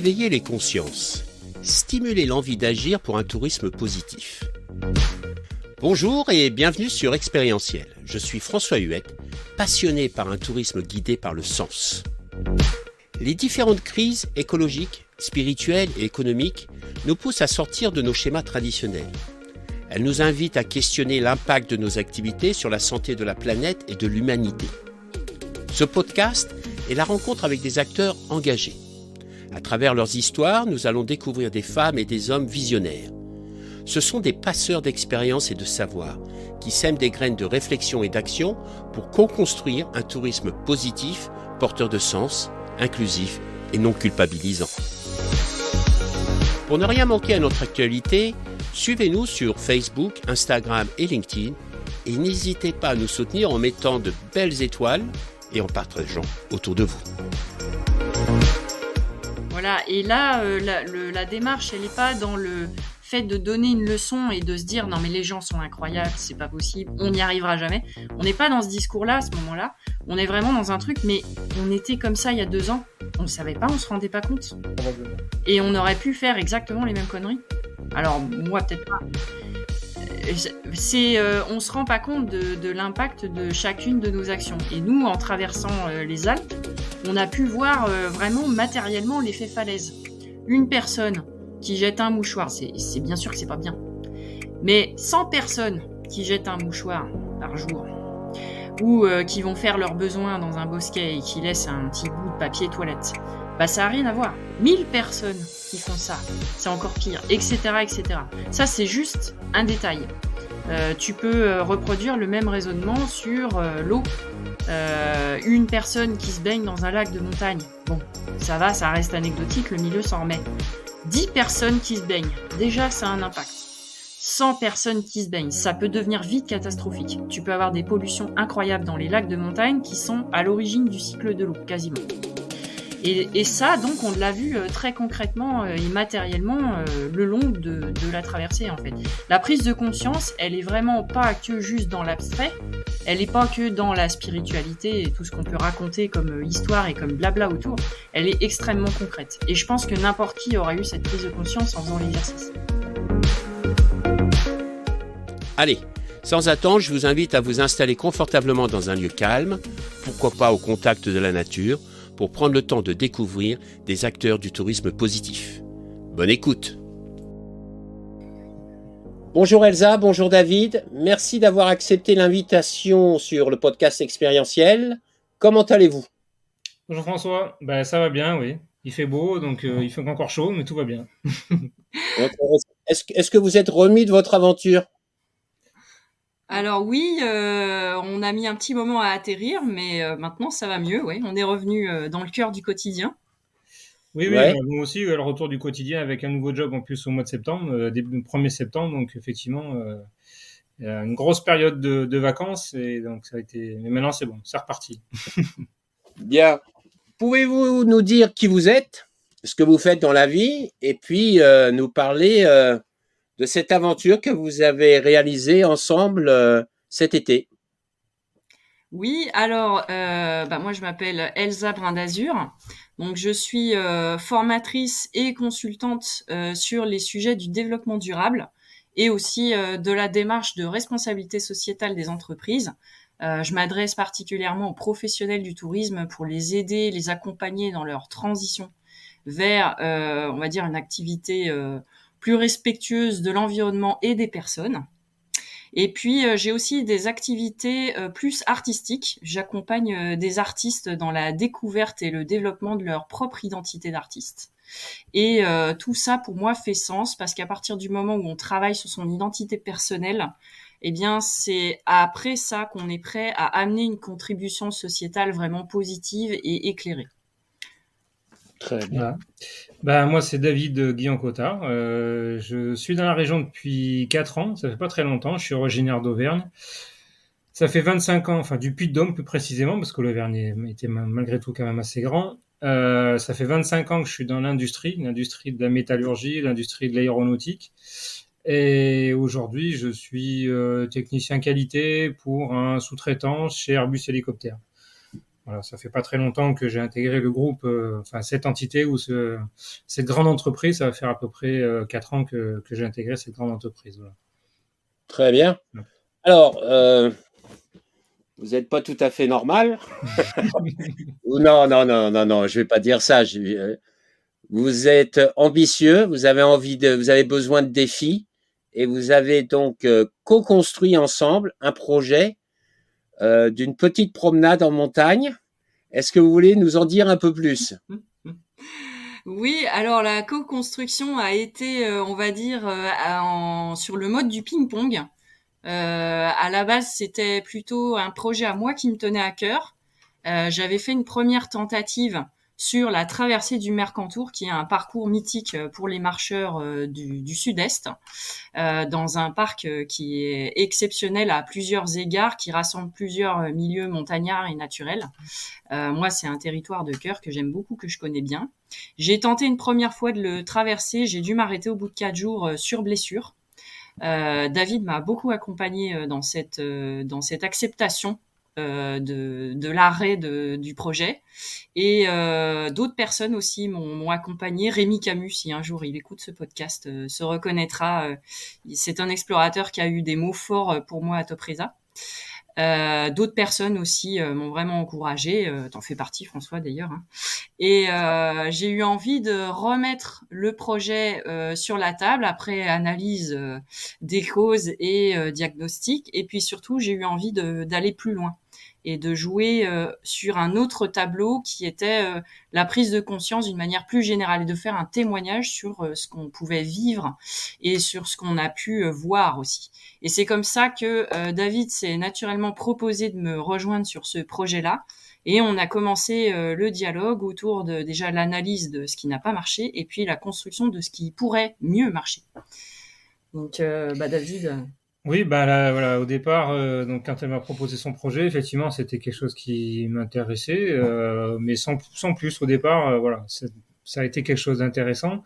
Éveiller les consciences, stimuler l'envie d'agir pour un tourisme positif. Bonjour et bienvenue sur Expérientiel. Je suis François Huette, passionné par un tourisme guidé par le sens. Les différentes crises écologiques, spirituelles et économiques nous poussent à sortir de nos schémas traditionnels. Elles nous invitent à questionner l'impact de nos activités sur la santé de la planète et de l'humanité. Ce podcast est la rencontre avec des acteurs engagés. À travers leurs histoires, nous allons découvrir des femmes et des hommes visionnaires. Ce sont des passeurs d'expérience et de savoir qui sèment des graines de réflexion et d'action pour co-construire un tourisme positif, porteur de sens, inclusif et non culpabilisant. Pour ne rien manquer à notre actualité, suivez-nous sur Facebook, Instagram et LinkedIn et n'hésitez pas à nous soutenir en mettant de belles étoiles et en partageant autour de vous. Voilà, et là, la démarche, elle n'est pas dans le fait de donner une leçon et de se dire « Non, mais les gens sont incroyables, c'est pas possible, on n'y arrivera jamais ». On n'est pas dans ce discours-là, à ce moment-là. On est vraiment dans un truc, mais on était comme ça il y a 2 ans. On ne savait pas, on ne se rendait pas compte. Et on aurait pu faire exactement les mêmes conneries. Alors, moi, peut-être pas. On ne se rend pas compte de l'impact de chacune de nos actions. Et nous, en traversant les Alpes, on a pu voir vraiment matériellement l'effet falaise. Une personne qui jette un mouchoir, c'est bien sûr que c'est pas bien. Mais 100 personnes qui jettent un mouchoir par jour, ou qui vont faire leurs besoins dans un bosquet et qui laissent un petit bout de papier toilette, bah ça n'a rien à voir. 1000 personnes qui font ça, c'est encore pire, etc., etc. Ça, c'est juste un détail. Tu peux reproduire le même raisonnement sur l'eau. Une personne qui se baigne dans un lac de montagne, bon, ça va, ça reste anecdotique, le milieu s'en remet. 10 personnes qui se baignent, déjà ça a un impact. 100 personnes qui se baignent, ça peut devenir vite catastrophique. Tu peux avoir des pollutions incroyables dans les lacs de montagne qui sont à l'origine du cycle de l'eau, quasiment. Et ça, donc, on l'a vu très concrètement et matériellement le long de la traversée, en fait. La prise de conscience, elle est vraiment pas que juste dans l'abstrait, elle est pas que dans la spiritualité et tout ce qu'on peut raconter comme histoire et comme blabla autour, elle est extrêmement concrète. Et je pense que n'importe qui aurait eu cette prise de conscience en faisant l'exercice. Allez, sans attendre, je vous invite à vous installer confortablement dans un lieu calme, pourquoi pas au contact de la nature, pour prendre le temps de découvrir des acteurs du tourisme positif. Bonne écoute. Bonjour Elsa, bonjour David. Merci d'avoir accepté l'invitation sur le podcast Expérientiel. Comment allez-vous ? Bonjour François, ça va bien, oui. Il fait beau, donc il fait encore chaud, mais tout va bien. Est-ce que vous êtes remis de votre aventure ? Alors oui, on a mis un petit moment à atterrir, mais maintenant ça va mieux, ouais. On est revenu dans le cœur du quotidien. Oui, Ouais. nous aussi, le retour du quotidien avec un nouveau job en plus au mois de septembre, début 1er septembre, donc effectivement, il y a une grosse période de vacances, et donc ça a été... Mais maintenant c'est bon, c'est reparti. Bien. Pouvez-vous nous dire qui vous êtes, ce que vous faites dans la vie, et puis nous parler de cette aventure que vous avez réalisée ensemble cet été ? Oui, alors moi je m'appelle Elsa Brindazur, donc je suis formatrice et consultante sur les sujets du développement durable et aussi de la démarche de responsabilité sociétale des entreprises. Je m'adresse particulièrement aux professionnels du tourisme pour les aider, les accompagner dans leur transition vers, on va dire, une activité plus respectueuse de l'environnement et des personnes. Et puis, j'ai aussi des activités plus artistiques. J'accompagne des artistes dans la découverte et le développement de leur propre identité d'artiste. Et tout ça, pour moi, fait sens parce qu'à partir du moment où on travaille sur son identité personnelle, eh bien, c'est après ça qu'on est prêt à amener une contribution sociétale vraiment positive et éclairée. Très bien. Voilà. Moi, c'est David Guillan-Cottard. Je suis dans la région depuis 4 ans. Ça fait pas très longtemps. Je suis originaire d'Auvergne. Ça fait 25 ans, enfin du Puy-de-Dôme plus précisément, parce que l'Auvergne était malgré tout quand même assez grand. Ça fait 25 ans que je suis dans l'industrie de la métallurgie, l'industrie de l'aéronautique. Et aujourd'hui, je suis technicien qualité pour un sous-traitant chez Airbus Hélicoptère. Voilà, ça fait pas très longtemps que j'ai intégré le groupe, cette entité ou cette grande entreprise. Ça va faire à peu près 4 ans que j'ai intégré cette grande entreprise. Voilà. Très bien. Alors, vous n'êtes pas tout à fait normal. Non, non, non, non, non, je vais pas dire ça. Vous êtes ambitieux, vous avez besoin de défis et vous avez donc co-construit ensemble un projet d'une petite promenade en montagne. Est-ce que vous voulez nous en dire un peu plus? Oui, alors la co-construction a été, on va dire, sur le mode du ping-pong. À la base, c'était plutôt un projet à moi qui me tenait à cœur. J'avais fait une première tentative sur la traversée du Mercantour, qui est un parcours mythique pour les marcheurs du Sud-Est, dans un parc qui est exceptionnel à plusieurs égards, qui rassemble plusieurs milieux montagnards et naturels. Moi, c'est un territoire de cœur que j'aime beaucoup, que je connais bien. J'ai tenté une première fois de le traverser. J'ai dû m'arrêter au bout de 4 jours sur blessure. David m'a beaucoup accompagné dans cette acceptation de l'arrêt du projet. Et d'autres personnes aussi m'ont accompagné. Rémi Camus, si un jour il écoute ce podcast, se reconnaîtra. C'est un explorateur qui a eu des mots forts pour moi à Topresa. D'autres personnes aussi m'ont vraiment encouragé. T'en fais partie, François, d'ailleurs. Hein. Et j'ai eu envie de remettre le projet sur la table après analyse des causes et diagnostic. Et puis surtout, j'ai eu envie d'aller plus loin et de jouer sur un autre tableau qui était la prise de conscience d'une manière plus générale et de faire un témoignage sur ce qu'on pouvait vivre et sur ce qu'on a pu voir aussi. Et c'est comme ça que David s'est naturellement proposé de me rejoindre sur ce projet-là. Et on a commencé le dialogue autour de déjà l'analyse de ce qui n'a pas marché et puis la construction de ce qui pourrait mieux marcher. Donc, David. Oui, bah là, voilà, au départ, donc quand elle m'a proposé son projet, effectivement, c'était quelque chose qui m'intéressait, mais sans plus au départ. Voilà, ça a été quelque chose d'intéressant.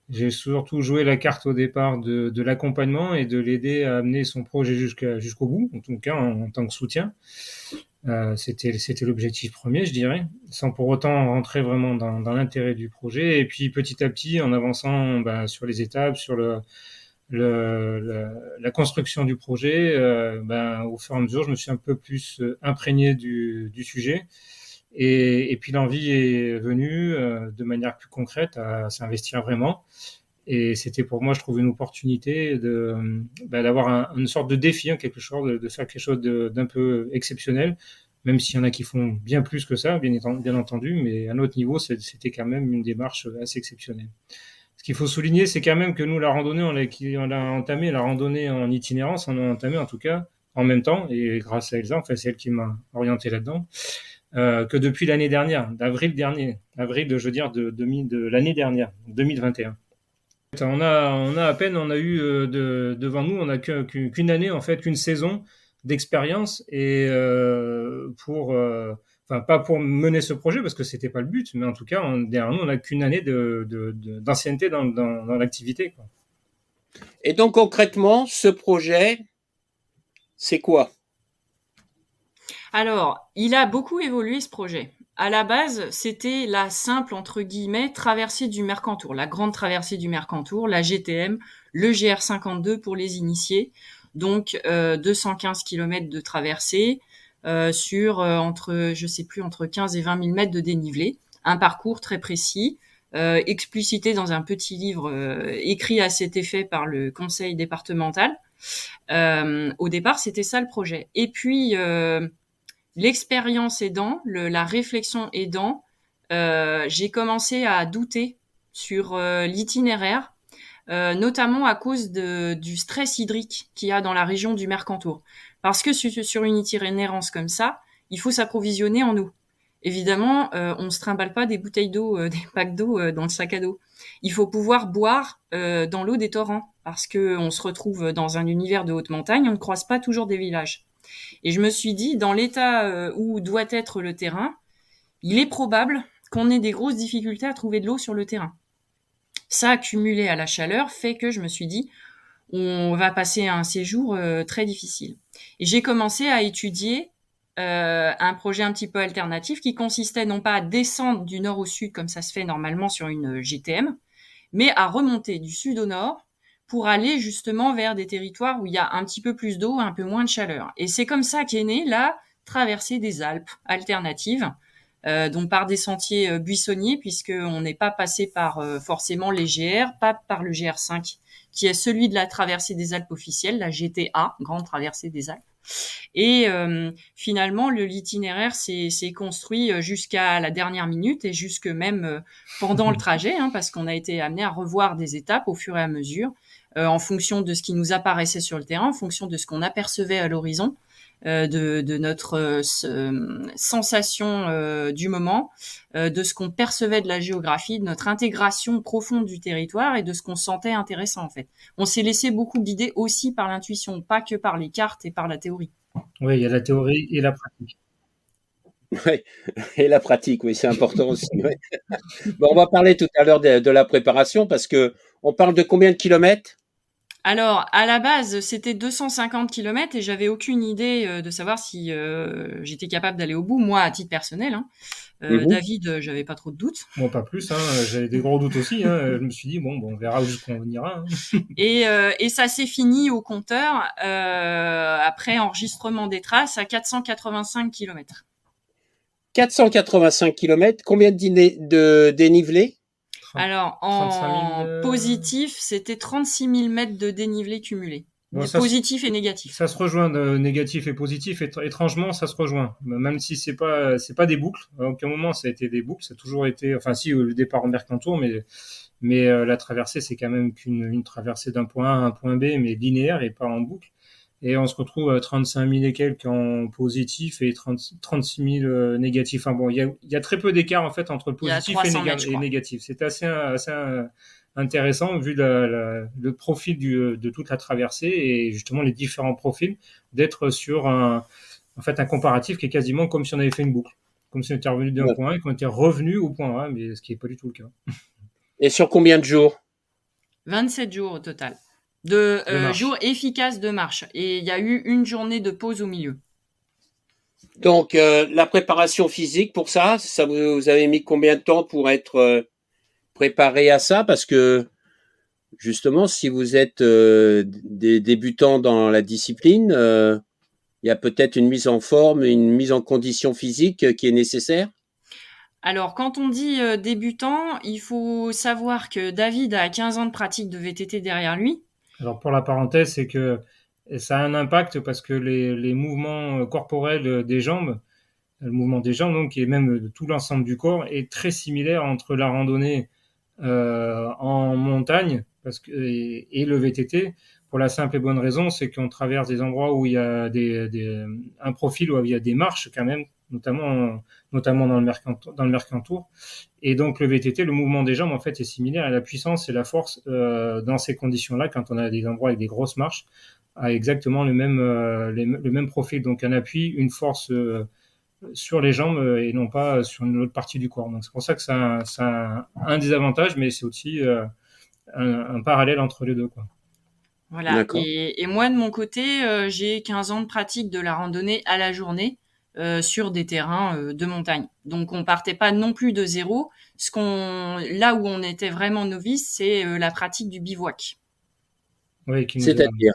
J'ai surtout joué la carte au départ de l'accompagnement et de l'aider à amener son projet jusqu'au bout, en tout cas en tant que soutien. C'était l'objectif premier, je dirais, sans pour autant rentrer vraiment dans l'intérêt du projet. Et puis petit à petit, en avançant sur les étapes, sur la construction du projet, au fur et à mesure, je me suis un peu plus imprégné du sujet. Et puis l'envie est venue de manière plus concrète à s'investir vraiment. Et c'était pour moi, je trouve, une opportunité d'avoir une sorte de défi, quelque chose, de faire quelque chose d'un peu exceptionnel, même s'il y en a qui font bien plus que ça, bien entendu, mais à notre niveau, c'était quand même une démarche assez exceptionnelle. Ce qu'il faut souligner, c'est quand même que nous, la randonnée, on a entamé la randonnée en itinérance, on a entamé en tout cas en même temps, et grâce à Elsa, c'est elle qui m'a orienté là-dedans, que depuis l'année dernière, d'avril dernier, je veux dire, de l'année dernière, 2021. On a eu devant nous, on n'a qu'une année, en fait, qu'une saison d'expérience et pas pour mener ce projet parce que c'était pas le but, mais en tout cas, derrière nous, on n'a qu'une année d'ancienneté dans l'activité, quoi. Et donc concrètement, ce projet, c'est quoi? Alors, il a beaucoup évolué ce projet. À la base, c'était la simple, entre guillemets, traversée du Mercantour, la grande traversée du Mercantour, la GTM, le GR52 pour les initiés. Donc, 215 km de traversée sur entre 15 et 20 000 mètres de dénivelé. Un parcours très précis, explicité dans un petit livre écrit à cet effet par le conseil départemental. Au départ, c'était ça le projet. Et puis, l'expérience aidant, la réflexion aidant, j'ai commencé à douter sur l'itinéraire, notamment à cause du stress hydrique qu'il y a dans la région du Mercantour. Parce que sur une itinérance comme ça, il faut s'approvisionner en eau. Évidemment, on ne se trimballe pas des bouteilles d'eau, des packs d'eau dans le sac à dos. Il faut pouvoir boire dans l'eau des torrents, parce que on se retrouve dans un univers de haute montagne, on ne croise pas toujours des villages. Et je me suis dit, dans l'état où doit être le terrain, il est probable qu'on ait des grosses difficultés à trouver de l'eau sur le terrain. Ça, accumulé à la chaleur, fait que je me suis dit, on va passer un séjour très difficile. Et j'ai commencé à étudier un projet un petit peu alternatif qui consistait non pas à descendre du nord au sud comme ça se fait normalement sur une GTM, mais à remonter du sud au nord pour aller justement vers des territoires où il y a un petit peu plus d'eau, un peu moins de chaleur. Et c'est comme ça qu'est née la traversée des Alpes alternative, donc par des sentiers buissonniers, puisqu'on n'est pas passé par forcément les GR, pas par le GR5, qui est celui de la traversée des Alpes officielle, la GTA, Grande Traversée des Alpes. Et finalement, l'itinéraire s'est construit jusqu'à la dernière minute et jusque même pendant le trajet, parce qu'on a été amené à revoir des étapes au fur et à mesure, en fonction de ce qui nous apparaissait sur le terrain, en fonction de ce qu'on apercevait à l'horizon, de notre sensation du moment, de ce qu'on percevait de la géographie, de notre intégration profonde du territoire et de ce qu'on sentait intéressant en fait. On s'est laissé beaucoup guider aussi par l'intuition, pas que par les cartes et par la théorie. Oui, il y a la théorie et la pratique. Ouais. Et la pratique, oui, c'est important aussi. Ouais. Bon, on va parler tout à l'heure de la préparation parce que on parle de combien de kilomètres? Alors, à la base, c'était 250 km et j'avais aucune idée de savoir si j'étais capable d'aller au bout, moi, à titre personnel. David, j'avais pas trop de doutes. Moi, pas plus. J'avais des gros doutes aussi. Je me suis dit, bon, on verra jusqu'où on ira. Et ça s'est fini au compteur après enregistrement des traces à 485 km. 485 kilomètres, combien de dénivelé? Alors, en positif, c'était 36 000 mètres de dénivelé cumulé. Bon, positif et négatif. Ça se rejoint, négatif et positif. Étrangement, ça se rejoint. Même si c'est pas des boucles. À aucun moment, ça a été des boucles. Ça a toujours été, enfin, si, le départ en Mercantour, mais la traversée, c'est quand même qu'une traversée d'un point A à un point B, mais linéaire et pas en boucle. Et on se retrouve à 35 000 et quelques en positif et 36 000 négatifs. Enfin bon, il y a très peu d'écart en fait entre le positif et négatif. C'est assez intéressant vu le profil de toute la traversée et justement les différents profils d'être sur en fait un comparatif qui est quasiment comme si on avait fait une boucle, comme si on était revenu d'un point A et qu'on était revenu au point A, mais ce qui n'est pas du tout le cas. Et sur combien de jours? 27 jours au total. De jours efficaces de marche. Et il y a eu une journée de pause au milieu. Donc, la préparation physique pour ça vous avez mis combien de temps pour être préparé à ça? Parce que, justement, si vous êtes des débutants dans la discipline, il y a peut-être une mise en forme, une mise en condition physique qui est nécessaire? Alors, quand on dit débutant, il faut savoir que David a 15 ans de pratique de VTT derrière lui. Alors, pour la parenthèse, c'est que ça a un impact parce que les mouvements corporels des jambes, le mouvement des jambes, donc, et même de tout l'ensemble du corps, est très similaire entre la randonnée en montagne et le VTT, pour la simple et bonne raison, c'est qu'on traverse des endroits où il y a un profil où il y a des marches quand même, notamment dans le Mercantour. Et donc le VTT, le mouvement des jambes en fait est similaire et la puissance et la force dans ces conditions-là, quand on a des endroits avec des grosses marches, a exactement le même profil. Donc un appui, une force sur les jambes et non pas sur une autre partie du corps. Donc c'est pour ça que ça a un désavantage, mais c'est aussi un parallèle entre les deux, quoi. Voilà. Et moi, de mon côté, j'ai 15 ans de pratique de la randonnée à la journée sur des terrains de montagne. Donc, on partait pas non plus de zéro. Là où on était vraiment novice, c'est la pratique du bivouac. Oui, c'est-à-dire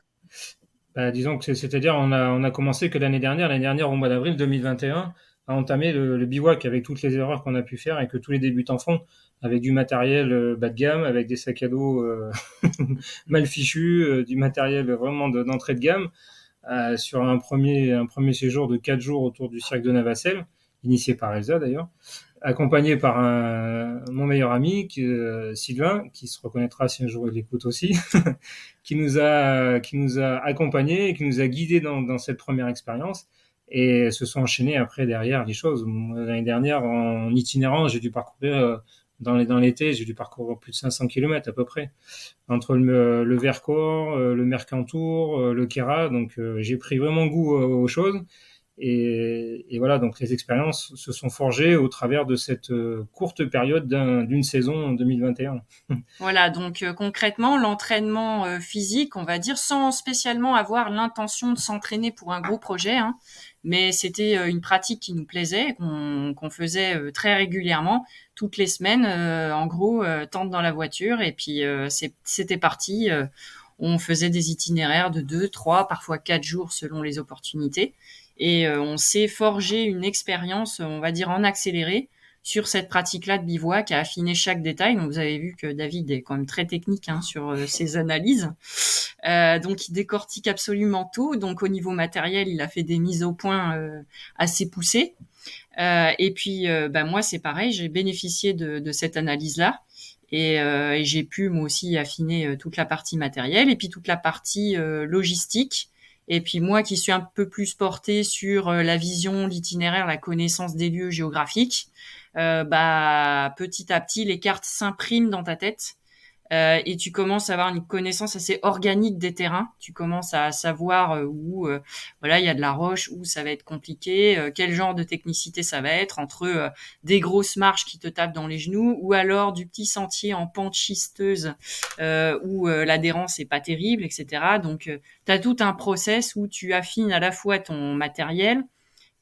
disons que c'est-à-dire on a commencé que l'année dernière au mois d'avril 2021 à entamer le bivouac avec toutes les erreurs qu'on a pu faire et que tous les débutants font, avec du matériel bas de gamme, avec des sacs à dos mal fichus, du matériel vraiment d'entrée de gamme, sur un premier séjour de 4 jours autour du cirque de Navacelle, initié par Elsa d'ailleurs, accompagné par mon meilleur ami Sylvain, qui se reconnaîtra si un jour il l'écoute aussi, qui nous a accompagnés et qui nous a guidés dans cette première expérience. Et se sont enchaînés après derrière les choses. L'année dernière, en itinérance, j'ai dû parcourir dans l'été, j'ai dû parcourir plus de 500 km à peu près entre le Vercors, le Mercantour, le Queyras. Donc j'ai pris vraiment goût aux choses. Et voilà, donc les expériences se sont forgées au travers de cette courte période d'une saison en 2021. Voilà, donc concrètement, l'entraînement physique, on va dire, sans spécialement avoir l'intention de s'entraîner pour un gros projet, mais c'était une pratique qui nous plaisait, qu'on faisait très régulièrement, toutes les semaines. En gros, tente dans la voiture, et puis c'était parti. On faisait des itinéraires de 2, 3, parfois 4 jours selon les opportunités. Et on s'est forgé une expérience, on va dire, en accéléré sur cette pratique-là de bivouac, à affiner chaque détail. Donc vous avez vu que David est quand même très technique sur ses analyses. Donc il décortique absolument tout. Donc au niveau matériel, il a fait des mises au point assez poussées. Et puis moi c'est pareil, j'ai bénéficié de cette analyse-là. Et j'ai pu moi aussi affiner toute la partie matérielle et puis toute la partie logistique. Et puis moi qui suis un peu plus portée sur la vision, l'itinéraire, la connaissance des lieux géographiques, petit à petit les cartes s'impriment dans ta tête. Et tu commences à avoir une connaissance assez organique des terrains. Tu commences à savoir où il y a de la roche, où ça va être compliqué, quel genre de technicité ça va être, entre des grosses marches qui te tapent dans les genoux, ou alors du petit sentier en pente schisteuse où l'adhérence est pas terrible, etc. Donc tu as tout un process où tu affines à la fois ton matériel,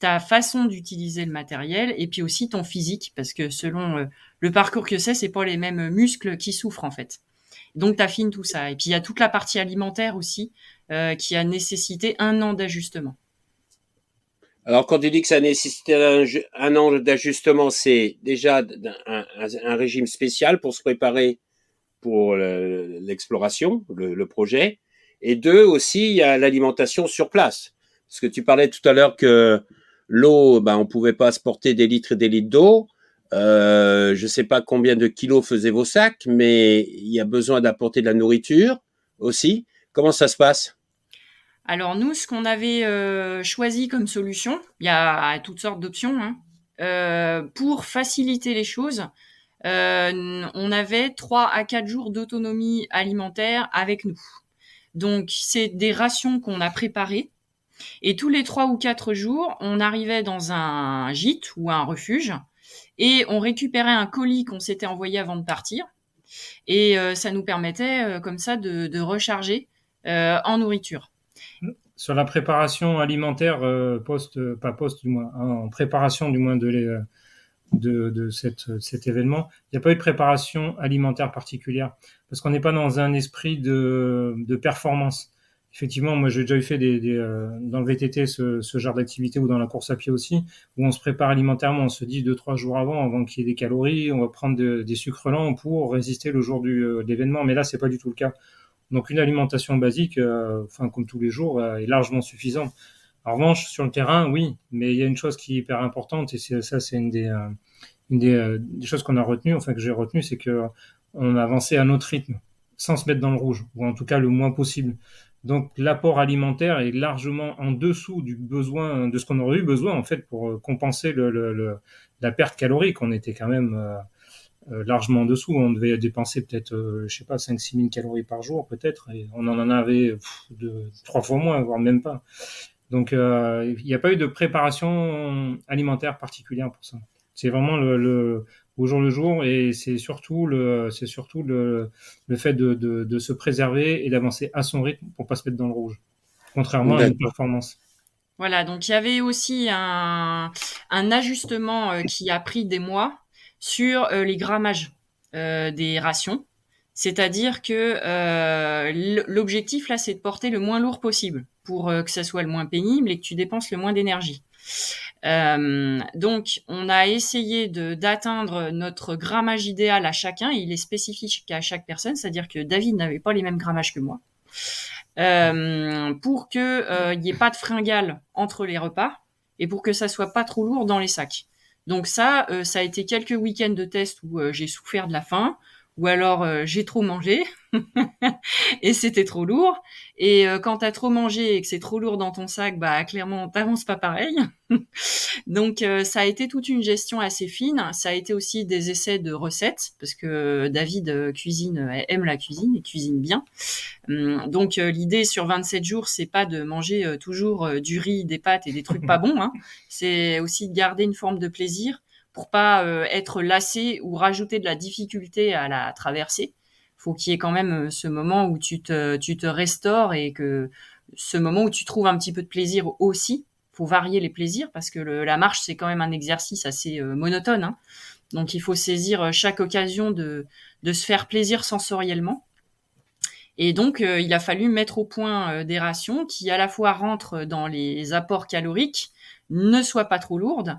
ta façon d'utiliser le matériel, et puis aussi ton physique, parce que selon le parcours que c'est pas les mêmes muscles qui souffrent en fait. Donc t'affines tout ça. Et puis il y a toute la partie alimentaire aussi qui a nécessité 1 an d'ajustement. Alors, quand tu dis que ça nécessitait un an d'ajustement, c'est déjà un régime spécial pour se préparer pour l'exploration, le projet. Et 2, aussi, il y a l'alimentation sur place. Parce que tu parlais tout à l'heure que l'eau, on pouvait pas se porter des litres et des litres d'eau. Je sais pas combien de kilos faisaient vos sacs, mais il y a besoin d'apporter de la nourriture aussi. Comment ça se passe? Alors nous, ce qu'on avait choisi comme solution, il y a toutes sortes d'options, pour faciliter les choses. On avait 3 à 4 jours d'autonomie alimentaire avec nous. Donc c'est des rations qu'on a préparées. Et tous les 3 ou 4 jours, on arrivait dans un gîte ou un refuge et on récupérait un colis qu'on s'était envoyé avant de partir. Et ça nous permettait comme ça de recharger en nourriture. Sur la préparation alimentaire pas post du moins, en préparation du moins de cet événement, il n'y a pas eu de préparation alimentaire particulière parce qu'on n'est pas dans un esprit de performance. Effectivement, moi j'ai déjà eu fait dans le VTT ce genre d'activité ou dans la course à pied aussi, où on se prépare alimentairement, on se dit 2-3 jours avant qu'il y ait des calories, on va prendre des sucres lents pour résister le jour de l'événement, mais là c'est pas du tout le cas. Donc une alimentation basique, comme tous les jours, est largement suffisante. En revanche, sur le terrain, oui, mais il y a une chose qui est hyper importante, et c'est une des choses qu'on a retenues, que j'ai retenues, c'est que on a avancé à notre rythme, sans se mettre dans le rouge, ou en tout cas le moins possible. Donc l'apport alimentaire est largement en dessous du besoin, de ce qu'on aurait eu besoin en fait pour compenser la perte calorique. On était quand même largement en dessous. On devait dépenser peut-être, 5-6 000 calories par jour peut-être, et on en avait 3 fois moins, voire même pas. Donc il n'y a pas eu de préparation alimentaire particulière pour ça. C'est vraiment au jour le jour, et c'est surtout le fait de se préserver et d'avancer à son rythme pour pas se mettre dans le rouge, contrairement à une performance. Voilà, donc il y avait aussi un ajustement qui a pris des mois sur les grammages des rations. C'est-à-dire que l'objectif là, c'est de porter le moins lourd possible pour que ça soit le moins pénible et que tu dépenses le moins d'énergie. Donc, on a essayé d'atteindre notre grammage idéal à chacun. Il est spécifique à chaque personne, c'est-à-dire que David n'avait pas les mêmes grammages que moi. Pour que il y ait pas de fringales entre les repas et pour que ça soit pas trop lourd dans les sacs. Donc ça a été quelques week-ends de test où j'ai souffert de la faim, ou alors j'ai trop mangé et c'était trop lourd. Et quand t'as trop mangé et que c'est trop lourd dans ton sac, clairement t'avances pas pareil. Donc ça a été toute une gestion assez fine. Ça a été aussi des essais de recettes, parce que David aime la cuisine et cuisine bien. Donc l'idée sur 27 jours, c'est pas de manger toujours du riz, des pâtes et des trucs pas bons, hein. C'est aussi de garder une forme de plaisir pour pas être lassé ou rajouter de la difficulté à la traversée. Faut qu'il y ait quand même ce moment où tu te restaures, et que ce moment où tu trouves un petit peu de plaisir aussi. faut varier les plaisirs parce que la marche, c'est quand même un exercice assez monotone, hein. Donc, il faut saisir chaque occasion de se faire plaisir sensoriellement. Et donc, il a fallu mettre au point des rations qui, à la fois, rentrent dans les apports caloriques, ne soient pas trop lourdes,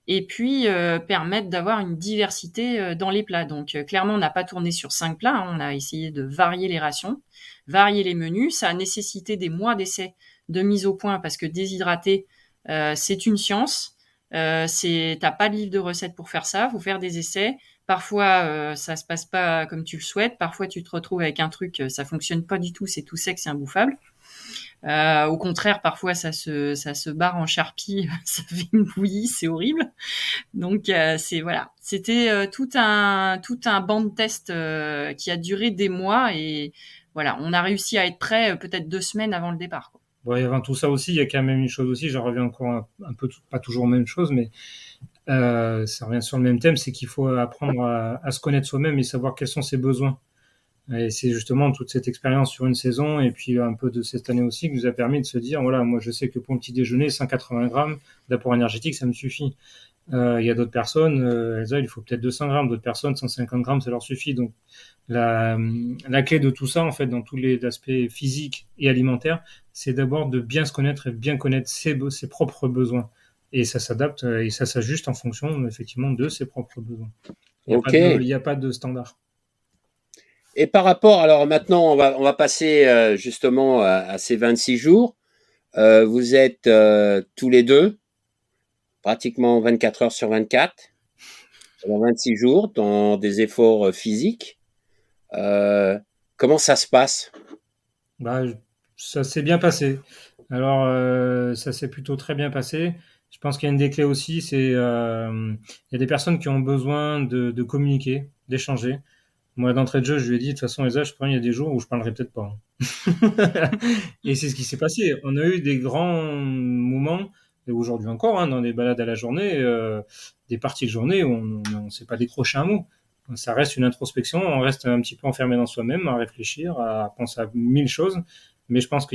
et puis permettent d'avoir une diversité dans les plats. Donc, clairement, on n'a pas tourné sur 5 plats, hein. On a essayé de varier les rations, varier les menus. Ça a nécessité des mois d'essais de mise au point parce que déshydrater, c'est une science. T'as pas de livre de recettes pour faire ça, faut faire des essais. Parfois, ça se passe pas comme tu le souhaites. Parfois, tu te retrouves avec un truc, ça fonctionne pas du tout, c'est tout sec, c'est imbouffable. Au contraire, parfois, ça se barre en charpie, ça fait une bouillie, c'est horrible. Donc, c'était tout un banc de tests qui a duré des mois et voilà, on a réussi à être prêt peut-être 2 semaines avant le départ, quoi. Bon, et avant tout ça aussi, il y a quand même une chose aussi, j'en reviens encore un peu, pas toujours aux mêmes choses, mais ça revient sur le même thème, c'est qu'il faut apprendre à se connaître soi-même et savoir quels sont ses besoins. Et c'est justement toute cette expérience sur une saison et puis un peu de cette année aussi qui nous a permis de se dire, voilà, moi je sais que pour le petit déjeuner, 180 grammes d'apport énergétique, ça me suffit. Il y a d'autres personnes, Elsa, il faut peut-être 200 grammes, d'autres personnes, 150 grammes, ça leur suffit. Donc la clé de tout ça, en fait, dans tous les aspects physiques et alimentaires, c'est d'abord de bien se connaître et bien connaître ses propres besoins. Et ça s'adapte et ça s'ajuste en fonction, effectivement, de ses propres besoins. Il n'y a pas de standard. Et par rapport, alors maintenant, on va passer justement à ces 26 jours. Vous êtes tous les deux, pratiquement 24 heures sur 24, pendant 26 jours, dans des efforts physiques. Comment ça se passe? Ça s'est bien passé. Alors, ça s'est plutôt très bien passé. Je pense qu'il y a une des clés aussi, c'est il y a des personnes qui ont besoin de communiquer, d'échanger. Moi, d'entrée de jeu, je lui ai dit, de toute façon, Elsa, je pense qu'il y a des jours où je parlerai peut-être pas. Et c'est ce qui s'est passé. On a eu des grands moments, et aujourd'hui encore, hein, dans des balades à la journée, des parties de journée où on ne s'est pas décroché un mot. Ça reste une introspection, on reste un petit peu enfermé dans soi-même, à réfléchir, à penser à 1000 choses. Mais je pense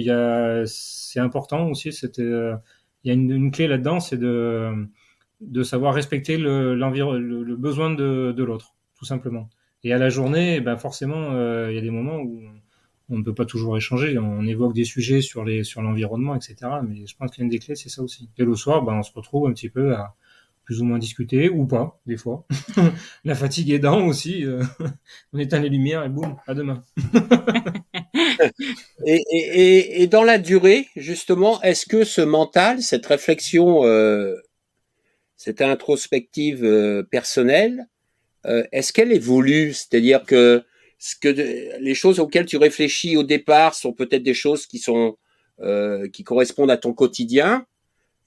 c'est important aussi, il y a une clé là-dedans, c'est de savoir respecter le besoin de l'autre, tout simplement. Et à la journée, forcément, il y a des moments où on ne peut pas toujours échanger. On évoque des sujets sur l'environnement, etc. Mais je pense qu'une des clés, c'est ça aussi. Et le soir, on se retrouve un petit peu à plus ou moins discuter, ou pas, des fois. La fatigue aidant aussi. On éteint les lumières et boum, à demain. Et dans la durée, justement, est-ce que ce mental, cette réflexion, cette introspective personnelle, est-ce qu'elle évolue? C'est-à-dire que les choses auxquelles tu réfléchis au départ sont peut-être des choses qui correspondent à ton quotidien,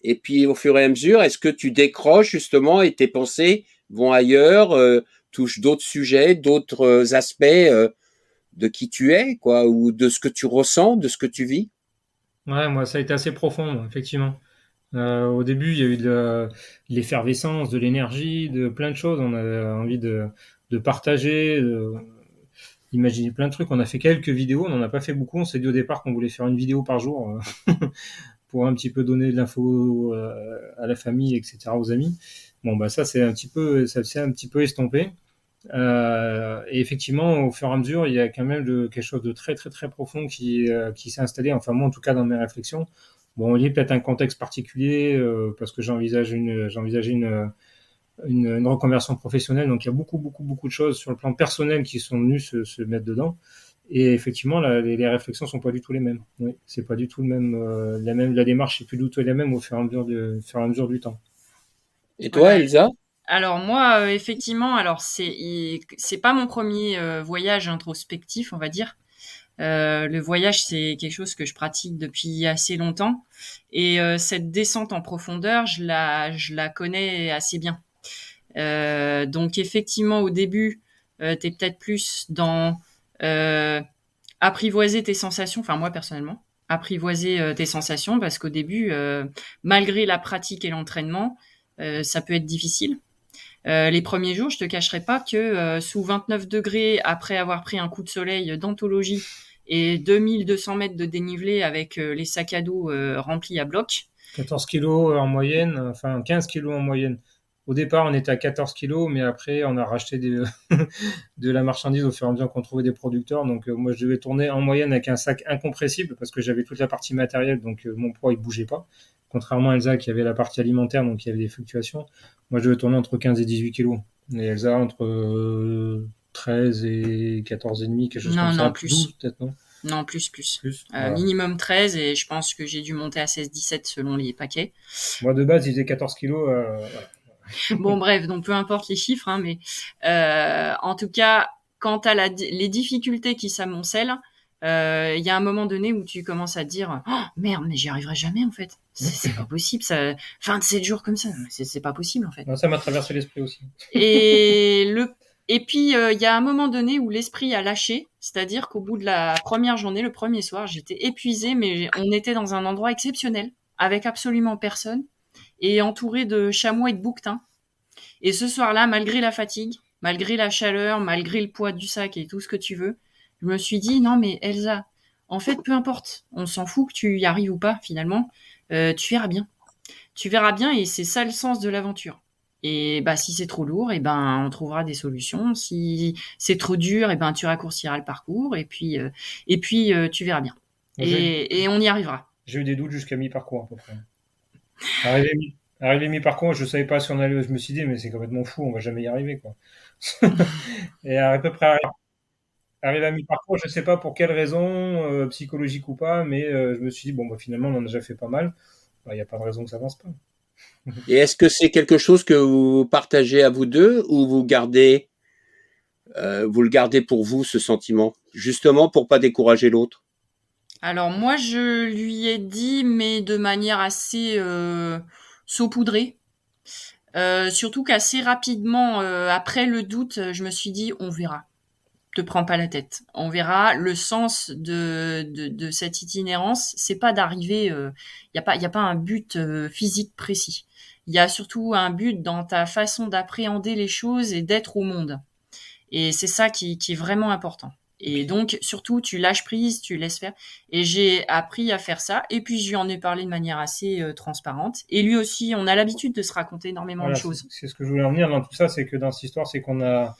et puis au fur et à mesure, est-ce que tu décroches justement et tes pensées vont ailleurs, touchent d'autres sujets, d'autres aspects de qui tu es, quoi, ou de ce que tu ressens, de ce que tu vis? Ouais, moi, ça a été assez profond, effectivement. Au début, il y a eu de l'effervescence, de l'énergie, de plein de choses. On avait envie de partager, d'imaginer plein de trucs. On a fait quelques vidéos, on n'en a pas fait beaucoup. On s'est dit au départ qu'on voulait faire une vidéo par jour pour un petit peu donner de l'info à la famille, etc., aux amis. Bon, ça s'est un petit peu estompé. Et effectivement, au fur et à mesure, il y a quand même quelque chose de très très très profond qui s'est installé. Enfin, moi, en tout cas, dans mes réflexions. Bon, il y a peut-être un contexte particulier parce que j'envisageais une reconversion professionnelle. Donc, il y a beaucoup beaucoup beaucoup de choses sur le plan personnel qui sont venues se mettre dedans. Et effectivement, les réflexions sont pas du tout les mêmes. Oui, c'est pas du tout le même. La démarche est plus du tout la même au fur et à mesure du temps. Et toi, Elsa? Alors moi, effectivement, alors c'est pas mon premier voyage introspectif, on va dire. Le voyage, c'est quelque chose que je pratique depuis assez longtemps, et cette descente en profondeur, je la connais assez bien. Donc effectivement, au début, t'es peut-être plus dans apprivoiser tes sensations. Enfin moi personnellement, apprivoiser tes sensations, parce qu'au début, malgré la pratique et l'entraînement, ça peut être difficile. Les premiers jours, je te cacherai pas que sous 29 degrés, après avoir pris un coup de soleil d'anthologie et 2200 mètres de dénivelé avec les sacs à dos remplis à bloc, 14 kilos en moyenne, enfin 15 kilos en moyenne. Au départ, on était à 14 kilos, mais après, on a racheté de la marchandise au fur et à mesure qu'on trouvait des producteurs. Donc, moi, je devais tourner en moyenne avec un sac incompressible parce que j'avais toute la partie matérielle, donc mon poids, il bougeait pas. Contrairement à Elsa qui avait la partie alimentaire, donc il y avait des fluctuations. Moi, je devais tourner entre 15 et 18 kilos. Et Elsa, entre 13 et 14 et demi, quelque chose comme ça. Non, plus. 12, peut-être, non? Non, plus. Voilà. Minimum 13 et je pense que j'ai dû monter à 16-17 selon les paquets. Moi, de base, il faisait 14 kilos. Voilà. Bon, bref, donc peu importe les chiffres, hein, mais en tout cas, quant à les difficultés qui s'amoncellent, il y a un moment donné où tu commences à te dire oh, merde, mais j'y arriverai jamais en fait. C'est pas possible, ça. 27 jours comme ça, c'est pas possible en fait. Non, ça m'a traversé l'esprit aussi. Et puis, il y a un moment donné où l'esprit a lâché, c'est-à-dire qu'au bout de la première journée, le premier soir, j'étais épuisée, mais on était dans un endroit exceptionnel, avec absolument personne, et entouré de chamois et de bouquetins. Et ce soir-là, malgré la fatigue, malgré la chaleur, malgré le poids du sac et tout ce que tu veux, je me suis dit, non mais Elsa, en fait, peu importe, on s'en fout que tu y arrives ou pas, finalement, tu verras bien. Tu verras bien, et c'est ça le sens de l'aventure. Et bah, si c'est trop lourd, et ben on trouvera des solutions. Si c'est trop dur, et ben tu raccourciras le parcours. Et puis tu verras bien. Et on y arrivera. J'ai eu des doutes jusqu'à mi-parcours à peu près. Arrivé mi-parcours, je savais pas si on allait. Je me suis dit, mais c'est complètement fou, on va jamais y arriver, quoi. Et à peu près arrivé à mi-parcours, je sais pas pour quelle raison, psychologique ou pas, mais je me suis dit, bon, bah, finalement, on en a déjà fait pas mal. Il n'y a pas de raison que ça avance pas. Et est-ce que c'est quelque chose que vous partagez à vous deux ou vous le gardez pour vous, ce sentiment, justement pour pas décourager l'autre? Alors moi, je lui ai dit, mais de manière assez saupoudrée. Surtout qu'assez rapidement, après le doute, je me suis dit, on verra. Te prends pas la tête. On verra. Le sens de cette itinérance, c'est pas d'arriver. Y a pas un but physique précis. Il y a surtout un but dans ta façon d'appréhender les choses et d'être au monde. Et c'est ça qui est vraiment important. Et donc, surtout, tu lâches prise, tu laisses faire. Et j'ai appris à faire ça. Et puis, je lui en ai parlé de manière assez transparente. Et lui aussi, on a l'habitude de se raconter énormément de choses. C'est ce que je voulais en venir dans tout ça, c'est que dans cette histoire, c'est qu'on a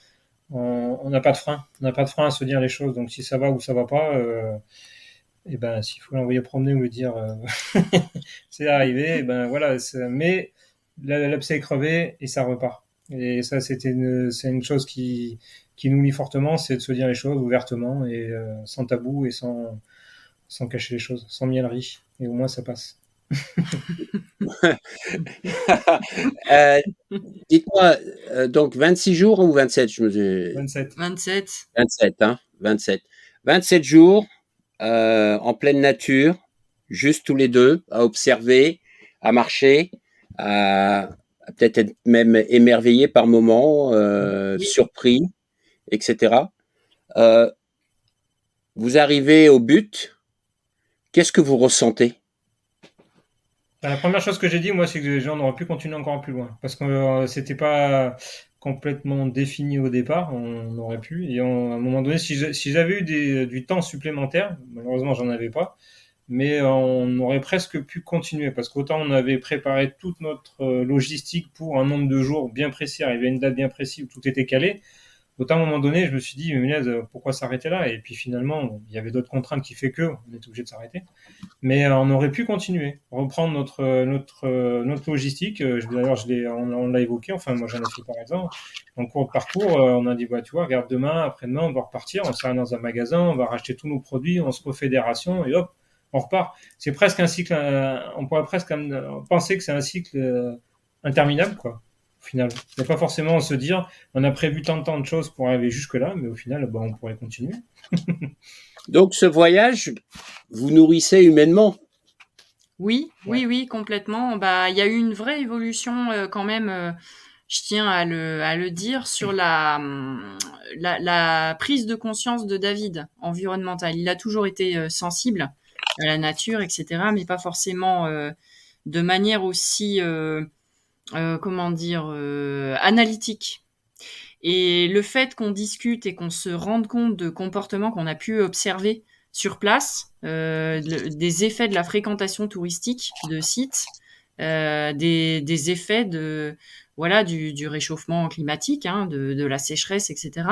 on n'a pas de frein. On n'a pas de frein à se dire les choses. Donc si ça va ou ça va pas, et ben s'il faut l'envoyer promener ou lui dire c'est arrivé, et ben voilà. Mais l'abcès est crevé et ça repart. Et ça, c'est une chose qui nous lie fortement, c'est de se dire les choses ouvertement et sans tabou et sans cacher les choses, sans mielerie. Et au moins ça passe. Dites-moi, donc 26 jours ou 27 27. 27, hein, 27. 27 jours en pleine nature, juste tous les deux, à observer, à marcher, à peut-être être même émerveillé par moments, Oui. surpris, etc. Vous arrivez au but, qu'est-ce que vous ressentez? La première chose que j'ai dit, moi, c'est que les gens auraient pu continuer encore plus loin. Parce que c'était pas complètement défini au départ, on aurait pu. Et à un moment donné, si j'avais eu du temps supplémentaire, malheureusement, j'en avais pas, mais on aurait presque pu continuer. Parce qu'autant on avait préparé toute notre logistique pour un nombre de jours bien précis, arriver à une date bien précise où tout était calé. Autant à un moment donné, je me suis dit, mais pourquoi s'arrêter là? Et puis finalement, il y avait d'autres contraintes qui fait on était obligé de s'arrêter. Mais on aurait pu continuer, reprendre notre logistique. D'ailleurs, on l'a évoqué. Enfin, moi, j'en ai fait par exemple. En cours de parcours, on a dit, tu vois, regarde, demain, après-demain, on va repartir. On s'arrête dans un magasin, on va racheter tous nos produits, on se refait des rations et hop, on repart. C'est presque un cycle. On pourrait presque penser que c'est un cycle interminable, quoi. Au final, il n'y a pas forcément à se dire, on a prévu tant de choses pour arriver jusque-là, mais au final, on pourrait continuer. Donc, ce voyage, vous nourrissez humainement? Oui, complètement. Bah, il y a eu une vraie évolution quand même. Je tiens à le dire sur la prise de conscience de David environnementale. Il a toujours été sensible à la nature, etc., mais pas forcément de manière aussi analytique. Et le fait qu'on discute et qu'on se rende compte de comportements qu'on a pu observer sur place, des effets de la fréquentation touristique de sites, des effets du réchauffement climatique, de la sécheresse, etc.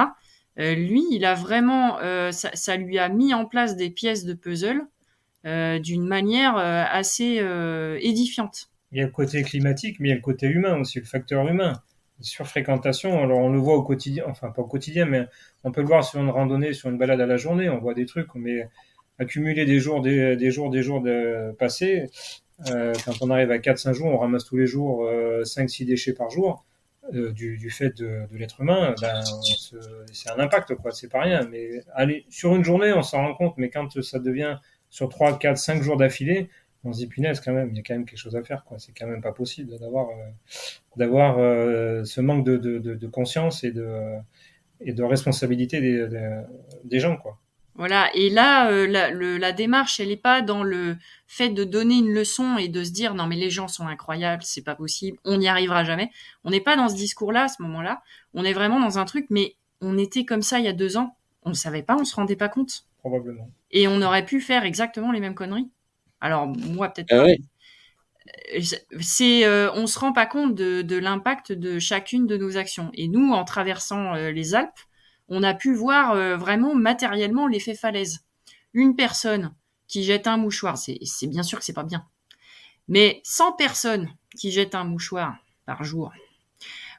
Lui, il a vraiment, ça lui a mis en place des pièces de puzzle d'une manière assez édifiante. Il y a le côté climatique, mais il y a le côté humain aussi, le facteur humain. Surfréquentation, alors on le voit au quotidien, enfin pas au quotidien, mais on peut le voir sur une randonnée, sur une balade à la journée, on voit des trucs, mais accumuler des jours passés, quand on arrive à 4-5 jours, on ramasse tous les jours 5-6 déchets par jour, du fait de l'être humain, c'est un impact, quoi, c'est pas rien. Mais allez, sur une journée, on s'en rend compte, mais quand ça devient sur 3-4-5 jours d'affilée, on se dit punaise quand même, il y a quand même quelque chose à faire, quoi. C'est quand même pas possible d'avoir ce manque de conscience et de responsabilité des gens, quoi. Voilà. Et là, la démarche, elle n'est pas dans le fait de donner une leçon et de se dire non mais les gens sont incroyables, c'est pas possible, on n'y arrivera jamais. On n'est pas dans ce discours-là à ce moment-là. On est vraiment dans un truc, mais on était comme ça il y a 2 ans. On ne savait pas, on se rendait pas compte. Probablement. Et on aurait pu faire exactement les mêmes conneries. Alors moi peut-être Ah pas. ouais. On se rend pas compte de l'impact de chacune de nos actions. Et nous, en traversant les Alpes, on a pu voir vraiment matériellement l'effet falaise. Une personne qui jette un mouchoir, c'est bien sûr que c'est pas bien. Mais 100 personnes qui jettent un mouchoir par jour,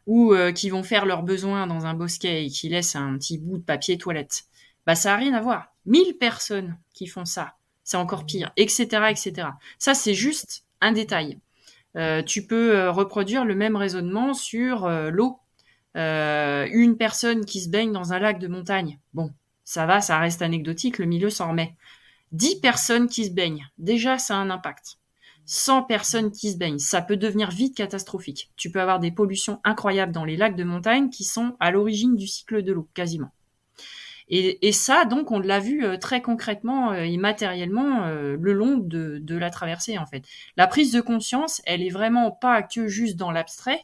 ou qui vont faire leurs besoins dans un bosquet et qui laissent un petit bout de papier toilette, bah ça a rien à voir. 1000 personnes qui font ça, c'est encore pire, etc., etc. Ça, c'est juste un détail. Tu peux reproduire le même raisonnement sur l'eau. Une personne qui se baigne dans un lac de montagne, bon, ça va, ça reste anecdotique, le milieu s'en remet. 10 personnes qui se baignent, déjà ça a un impact. 100 personnes qui se baignent, ça peut devenir vite catastrophique. Tu peux avoir des pollutions incroyables dans les lacs de montagne qui sont à l'origine du cycle de l'eau, quasiment. Et ça, donc, on l'a vu très concrètement et matériellement le long de la traversée, en fait. La prise de conscience, elle est vraiment pas que juste dans l'abstrait,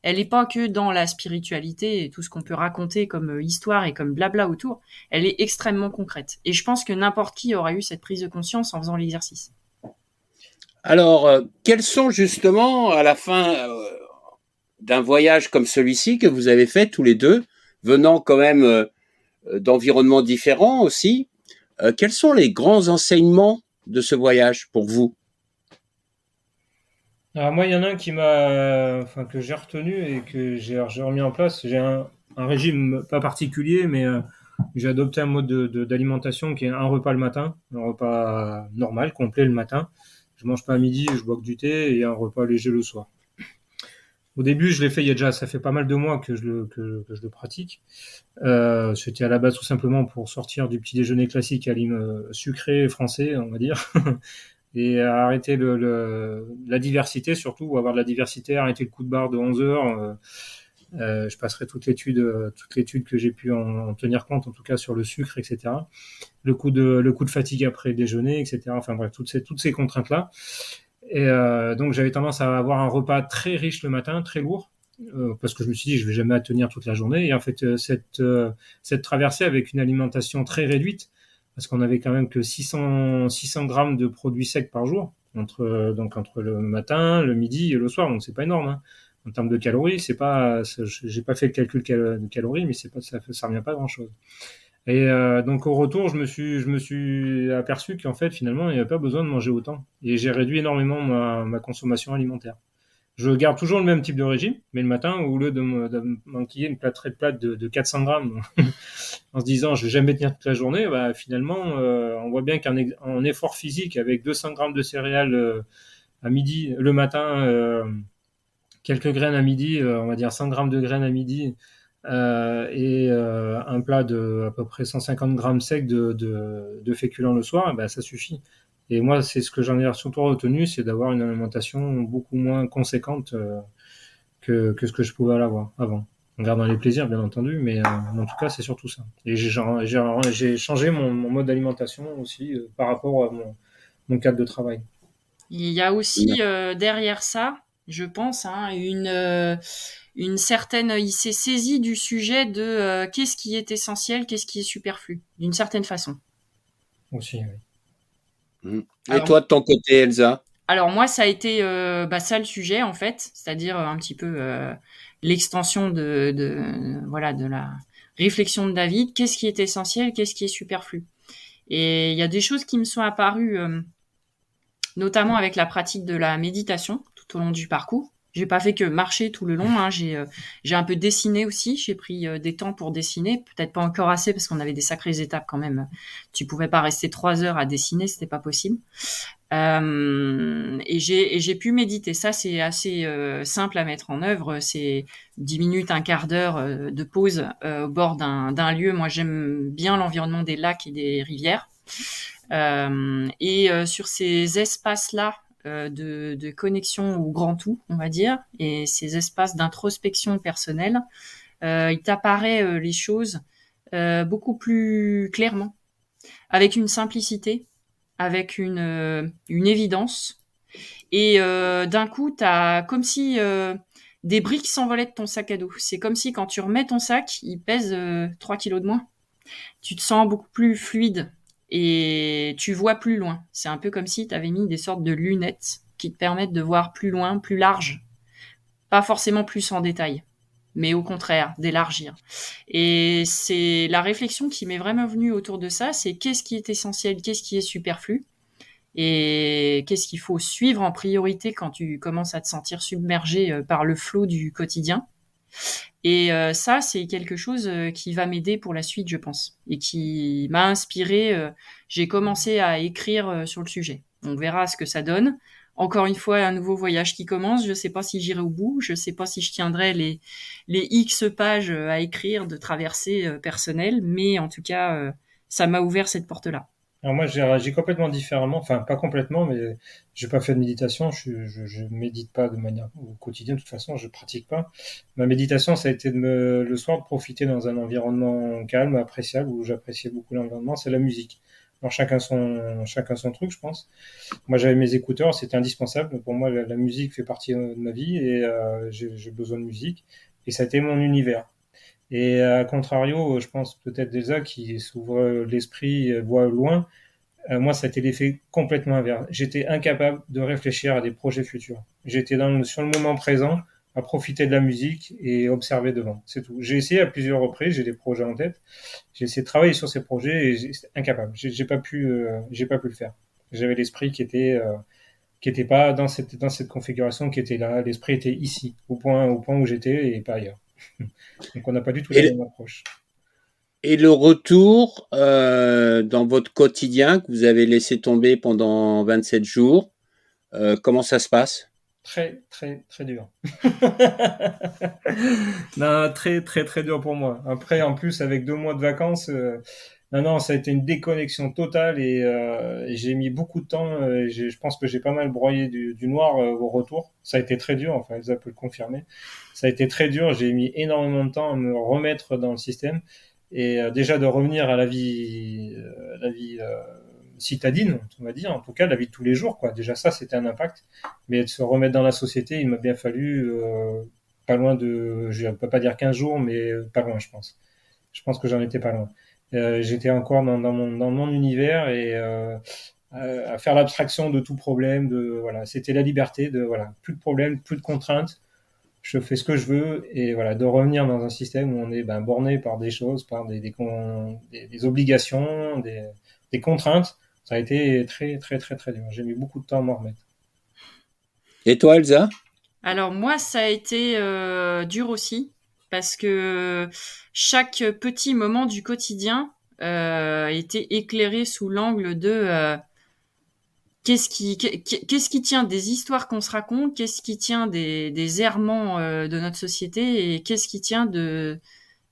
elle est pas que dans la spiritualité et tout ce qu'on peut raconter comme histoire et comme blabla autour, elle est extrêmement concrète. Et je pense que n'importe qui aura eu cette prise de conscience en faisant l'exercice. Alors, quels sont justement, à la fin d'un voyage comme celui-ci que vous avez fait tous les deux, venant quand même d'environnements différents aussi, quels sont les grands enseignements de ce voyage pour vous? Alors moi, il y en a un que j'ai retenu et que j'ai remis en place. J'ai un régime pas particulier, mais j'ai adopté un mode d'alimentation qui est un repas le matin, un repas normal, complet le matin. Je mange pas à midi, je bois que du thé et un repas léger le soir. Au début, je l'ai fait ça fait pas mal de mois que je le pratique. C'était à la base tout simplement pour sortir du petit déjeuner classique à sucré français, on va dire, et arrêter la diversité surtout, ou avoir de la diversité, arrêter le coup de barre de 11 heures. Je passerai toute l'étude que j'ai pu en tenir compte, en tout cas sur le sucre, etc. Le coup de fatigue après le déjeuner, etc. Enfin bref, toutes ces contraintes-là. Et donc j'avais tendance à avoir un repas très riche le matin, très lourd, parce que je me suis dit je vais jamais tenir toute la journée. Et en fait cette traversée avec une alimentation très réduite, parce qu'on avait quand même que 600 grammes de produits secs par jour, entre le matin, le midi et le soir, donc c'est pas énorme, hein. En termes de calories, j'ai pas fait le calcul de calories, mais ça revient pas grand chose. Et donc au retour, je me suis aperçu qu'en fait finalement il n'y avait pas besoin de manger autant. Et j'ai réduit énormément ma consommation alimentaire. Je garde toujours le même type de régime, mais le matin, au lieu de m'enquiller une très plate de 400 grammes en se disant je vais jamais tenir toute la journée, bah, finalement on voit bien qu'un effort physique avec 200 grammes de céréales à midi, le matin, quelques graines à midi, on va dire 100 grammes de graines à midi, et un plat de à peu près 150 grammes secs de féculents le soir, ben, ça suffit. Et moi, c'est ce que j'en ai surtout retenu, c'est d'avoir une alimentation beaucoup moins conséquente que ce que je pouvais avoir avant. En gardant les plaisirs, bien entendu, mais en tout cas, c'est surtout ça. Et j'ai changé mon mode d'alimentation aussi par rapport à mon cadre de travail. Il y a aussi derrière ça, je pense, une certaine, il s'est saisi du sujet de qu'est-ce qui est essentiel, qu'est-ce qui est superflu, d'une certaine façon. Aussi, oui. Et toi, de ton côté, Elsa? Alors moi, ça a été ça le sujet en fait, c'est-à-dire un petit peu l'extension voilà de la réflexion de David. Qu'est-ce qui est essentiel, qu'est-ce qui est superflu? Et il y a des choses qui me sont apparues, notamment avec la pratique de la méditation tout au long du parcours. J'ai pas fait que marcher tout le long, hein. J'ai un peu dessiné aussi. J'ai pris des temps pour dessiner, peut-être pas encore assez parce qu'on avait des sacrées étapes quand même. Tu pouvais pas rester 3 heures à dessiner, c'était pas possible. Et j'ai pu méditer. Ça, c'est assez simple à mettre en œuvre. C'est 10 minutes, un quart d'heure de pause au bord d'un lieu. Moi, j'aime bien l'environnement des lacs et des rivières. Sur ces espaces-là de connexion au grand tout, on va dire, et ces espaces d'introspection personnelle, il t'apparaît les choses beaucoup plus clairement, avec une simplicité, avec une évidence. Et d'un coup, t'as comme si des briques s'envolaient de ton sac à dos. C'est comme si quand tu remets ton sac, il pèse 3 kilos de moins. Tu te sens beaucoup plus fluide et tu vois plus loin. C'est un peu comme si tu avais mis des sortes de lunettes qui te permettent de voir plus loin, plus large. Pas forcément plus en détail, mais au contraire, d'élargir. Et c'est la réflexion qui m'est vraiment venue autour de ça, c'est qu'est-ce qui est essentiel, qu'est-ce qui est superflu, et qu'est-ce qu'il faut suivre en priorité quand tu commences à te sentir submergé par le flot du quotidien. Et ça, c'est quelque chose qui va m'aider pour la suite, je pense, et qui m'a inspiré. J'ai commencé à écrire sur le sujet. On verra ce que ça donne. Encore une fois, un nouveau voyage qui commence. Je ne sais pas si j'irai au bout. Je ne sais pas si je tiendrai les X pages à écrire de traversée personnelle. Mais en tout cas, ça m'a ouvert cette porte-là. Alors moi, j'ai réagi complètement différemment, enfin pas complètement, mais j'ai pas fait de méditation, je médite pas de manière au quotidien, de toute façon, je pratique pas. Ma méditation, ça a été le soir de profiter dans un environnement calme, appréciable, où j'appréciais beaucoup l'environnement, c'est la musique. Alors chacun son truc, je pense. Moi, j'avais mes écouteurs, c'était indispensable. Pour moi, la musique fait partie de ma vie et j'ai besoin de musique. Et ça a été mon univers. Et à contrario, je pense peut-être Elsa qui s'ouvre l'esprit, voit loin. Moi, ça a été l'effet complètement inverse. J'étais incapable de réfléchir à des projets futurs. J'étais sur le moment présent, à profiter de la musique et observer devant. C'est tout. J'ai essayé à plusieurs reprises, j'ai des projets en tête. J'ai essayé de travailler sur ces projets et j'étais incapable. J'ai pas pu le faire. J'avais l'esprit qui était pas dans cette configuration, qui était là. L'esprit était ici, au point où j'étais et pas ailleurs. Donc on n'a pas du tout la même approche. Et le retour dans votre quotidien que vous avez laissé tomber pendant 27 jours, comment ça se passe? Très, très, très dur. Non, très, très, très dur pour moi. Après, en plus, avec 2 mois de vacances, non, ça a été une déconnexion totale et j'ai mis beaucoup de temps. Je pense que j'ai pas mal broyé du noir au retour. Ça a été très dur, enfin, Elsa peut le confirmer. Ça a été très dur. J'ai mis énormément de temps à me remettre dans le système et déjà de revenir à la vie citadine, on va dire, en tout cas la vie de tous les jours, quoi. Déjà ça, c'était un impact, mais de se remettre dans la société, il m'a bien fallu pas loin de, je peux pas dire 15 jours, mais pas loin, je pense. Je pense que j'en étais pas loin. J'étais encore dans mon univers et à faire l'abstraction de tout problème, voilà, c'était la liberté de voilà, plus de problèmes, plus de contraintes. Je fais ce que je veux et voilà, de revenir dans un système où on est borné par des choses, par des obligations, des contraintes. Ça a été très, très, très, très dur. J'ai mis beaucoup de temps à m'en remettre. Et toi, Elsa? Alors moi, ça a été dur aussi, parce que chaque petit moment du quotidien était éclairé sous l'angle de qu'est-ce qui tient des histoires qu'on se raconte, qu'est-ce qui tient des errements de notre société, et qu'est-ce qui tient de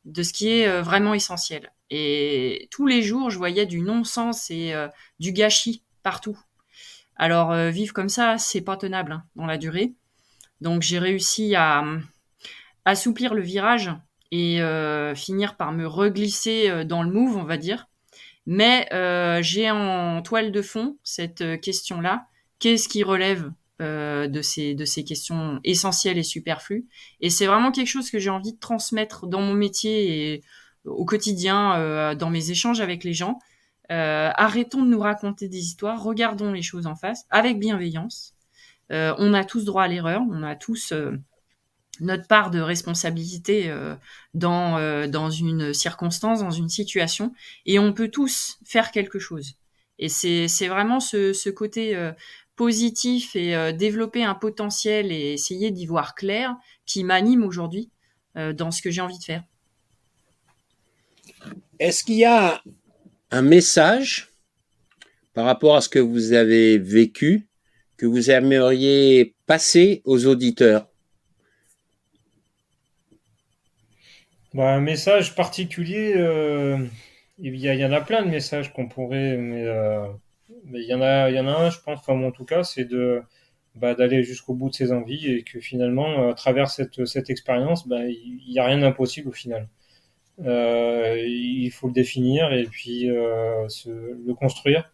ce qui est vraiment essentiel. Et tous les jours, je voyais du non-sens et du gâchis partout. Alors vivre comme ça, c'est pas tenable hein, dans la durée. Donc j'ai réussi à assouplir le virage et finir par me reglisser dans le move, on va dire. Mais j'ai en toile de fond cette question-là. Qu'est-ce qui relève de ces questions essentielles et superflues? Et c'est vraiment quelque chose que j'ai envie de transmettre dans mon métier et au quotidien, dans mes échanges avec les gens. Arrêtons de nous raconter des histoires, regardons les choses en face avec bienveillance. On a tous droit à l'erreur, on a tous notre part de responsabilité dans une circonstance, dans une situation, et on peut tous faire quelque chose. Et c'est vraiment ce côté positif et développer un potentiel et essayer d'y voir clair qui m'anime aujourd'hui dans ce que j'ai envie de faire. Est-ce qu'il y a un message par rapport à ce que vous avez vécu que vous aimeriez passer aux auditeurs? Un message particulier, il y en a plein de messages qu'on pourrait, mais il y en a un, je pense, enfin, moi, en tout cas, c'est d'aller jusqu'au bout de ses envies et que finalement, à travers cette expérience, il n'y a rien d'impossible au final. Il faut le définir et puis le construire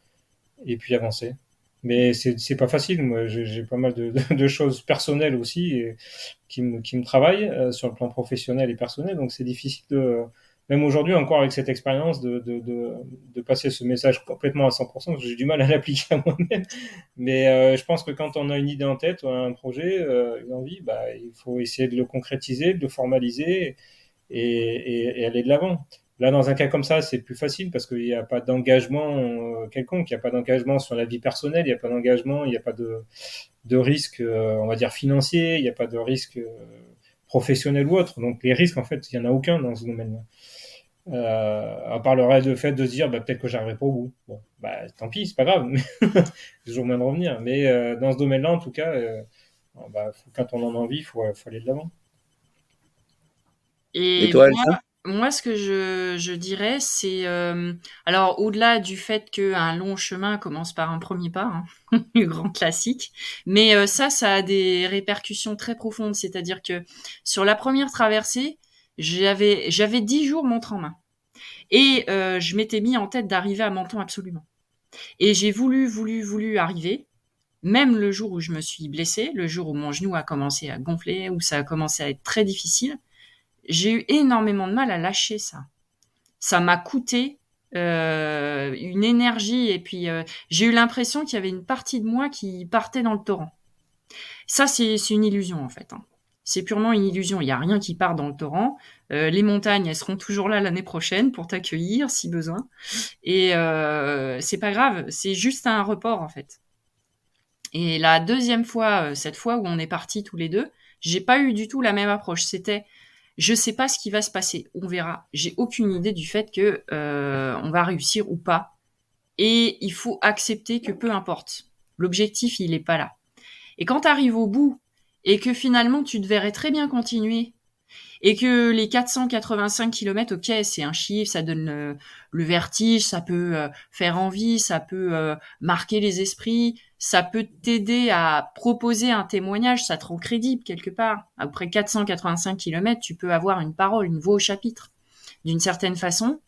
et puis avancer. Mais c'est pas facile. Moi, j'ai pas mal de choses personnelles aussi qui me travaillent sur le plan professionnel et personnel. Donc c'est difficile même aujourd'hui encore avec cette expérience de passer ce message complètement à 100%. Parce que j'ai du mal à l'appliquer à moi-même. Mais je pense que quand on a une idée en tête, un projet, une envie, il faut essayer de le concrétiser, de le formaliser et aller de l'avant. Là, dans un cas comme ça, c'est plus facile parce qu'il n'y a pas d'engagement quelconque, il n'y a pas d'engagement sur la vie personnelle, il n'y a pas d'engagement, il n'y a pas de risque, on va dire, financier, il n'y a pas de risque professionnel ou autre. Donc les risques, en fait, il n'y en a aucun dans ce domaine-là. À part le fait de se dire peut-être que j'arriverai pas au bout. Bon, tant pis, c'est pas grave, c'est toujours moyen de revenir. Mais dans ce domaine-là, en tout cas, quand on en a envie, il faut aller de l'avant. Et Et toi, Elsa? moi, ce que je dirais, c'est alors au-delà du fait qu'un long chemin commence par un premier pas, hein, le grand classique, mais ça a des répercussions très profondes. C'est-à-dire que sur la première traversée, j'avais 10 jours montre en main, et je m'étais mis en tête d'arriver à Menton absolument. Et j'ai voulu arriver. Même le jour où je me suis blessée, le jour où mon genou a commencé à gonfler, où ça a commencé à être très difficile, j'ai eu énormément de mal à lâcher ça. Ça m'a coûté une énergie et puis j'ai eu l'impression qu'il y avait une partie de moi qui partait dans le torrent. Ça, c'est une illusion en fait. C'est purement une illusion. Il n'y a rien qui part dans le torrent. Les montagnes, elles seront toujours là l'année prochaine pour t'accueillir si besoin. Et c'est pas grave. C'est juste un report en fait. Et la deuxième fois, cette fois où on est partis tous les deux, j'ai pas eu du tout la même approche. C'était je sais pas ce qui va se passer, on verra. J'ai aucune idée du fait que on va réussir ou pas. Et il faut accepter que peu importe. L'objectif, il est pas là. Et quand tu arrives au bout et que finalement tu devrais très bien continuer et que les 485 km, ok, c'est un chiffre, ça donne le vertige, ça peut faire envie, ça peut marquer les esprits, ça peut t'aider à proposer un témoignage, ça te rend crédible quelque part. Après 485 km, tu peux avoir une parole, une voix au chapitre, d'une certaine façon.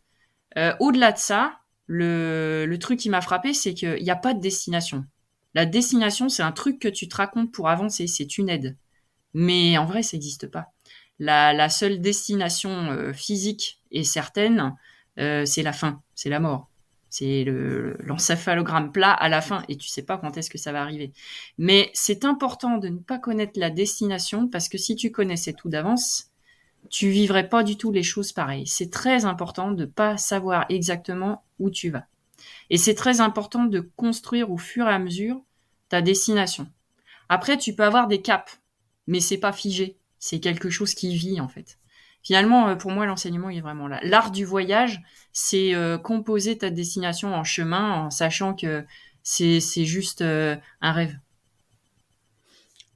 Au-delà de ça, le truc qui m'a frappé, c'est qu'il n'y a pas de destination. La destination, c'est un truc que tu te racontes pour avancer, c'est une aide. Mais en vrai, ça n'existe pas. La seule destination physique et certaine, c'est la fin, c'est la mort. C'est l'encéphalogramme plat à la fin et tu sais pas quand est-ce que ça va arriver. Mais c'est important de ne pas connaître la destination parce que si tu connaissais tout d'avance, tu vivrais pas du tout les choses pareilles. C'est très important de pas savoir exactement où tu vas. Et c'est très important de construire au fur et à mesure ta destination. Après, tu peux avoir des caps, mais c'est pas figé. C'est quelque chose qui vit, en fait. Finalement, pour moi, l'enseignement, il est vraiment là. L'art du voyage, c'est composer ta destination en chemin en sachant que c'est juste un rêve.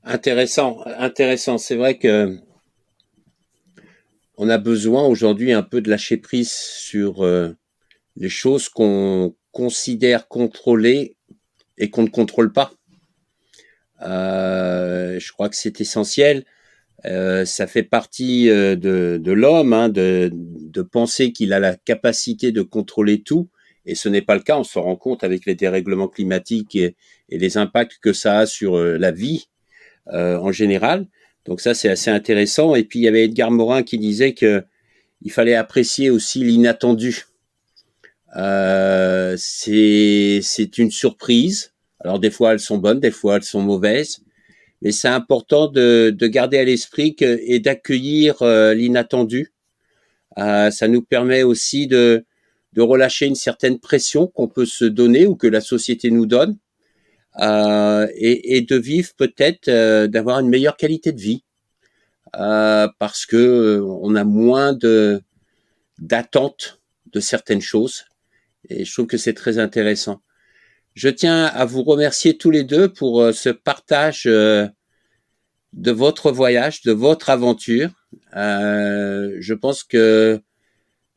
Intéressant, intéressant. C'est vrai que on a besoin aujourd'hui un peu de lâcher prise sur les choses qu'on considère contrôlées et qu'on ne contrôle pas. Je crois que c'est essentiel. Ça fait partie de l'homme, de penser qu'il a la capacité de contrôler tout, et ce n'est pas le cas. On se rend compte avec les dérèglements climatiques et les impacts que ça a sur la vie en général. Donc ça, c'est assez intéressant. Et puis, il y avait Edgar Morin qui disait qu'il fallait apprécier aussi l'inattendu. C'est une surprise. Alors, des fois, elles sont bonnes, des fois, elles sont mauvaises. mais c'est important de garder à l'esprit et d'accueillir l'inattendu. Ça nous permet aussi de relâcher une certaine pression qu'on peut se donner ou que la société nous donne, et de vivre peut-être, d'avoir une meilleure qualité de vie, parce que on a moins d'attentes de certaines choses, et je trouve que c'est très intéressant. Je tiens à vous remercier tous les deux pour ce partage de votre voyage, de votre aventure. Je pense que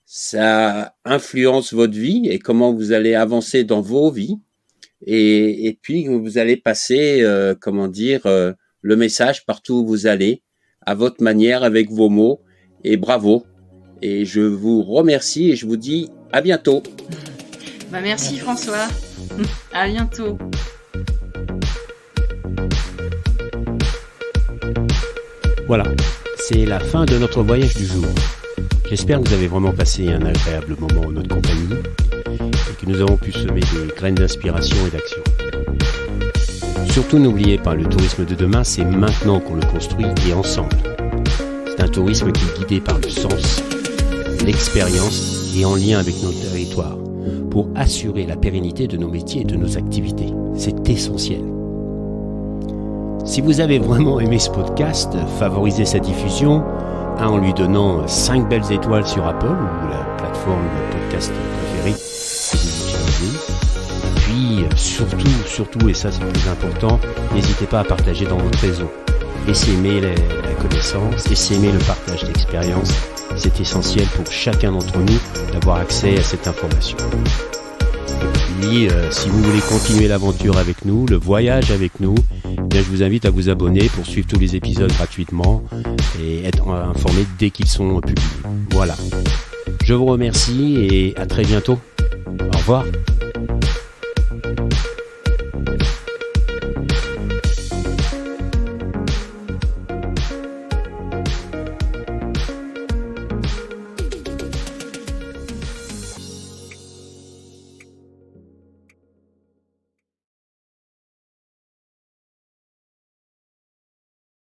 ça influence votre vie et comment vous allez avancer dans vos vies. Et puis vous allez passer, le message partout où vous allez, à votre manière, avec vos mots. Et bravo. Et je vous remercie et je vous dis à bientôt. Merci François. À bientôt. Voilà, c'est la fin de notre voyage du jour. J'espère que vous avez vraiment passé un agréable moment en notre compagnie et que nous avons pu semer des graines d'inspiration et d'action. Surtout n'oubliez pas, le tourisme de demain, c'est maintenant qu'on le construit et ensemble. C'est un tourisme qui est guidé par le sens, l'expérience et en lien avec nos territoires pour assurer la pérennité de nos métiers et de nos activités. C'est essentiel. Si vous avez vraiment aimé ce podcast, favorisez sa diffusion en lui donnant 5 belles étoiles sur Apple ou la plateforme de podcast préférée que vous utilisez. Et puis, surtout, et ça c'est le plus important, n'hésitez pas à partager dans votre réseau. Essayez la connaissance, essayez le partage d'expérience. C'est essentiel pour chacun d'entre nous d'avoir accès à cette information. Et puis, si vous voulez continuer l'aventure avec nous, le voyage avec nous, je vous invite à vous abonner pour suivre tous les épisodes gratuitement et être informé dès qu'ils sont publiés. Voilà. Je vous remercie et à très bientôt. Au revoir.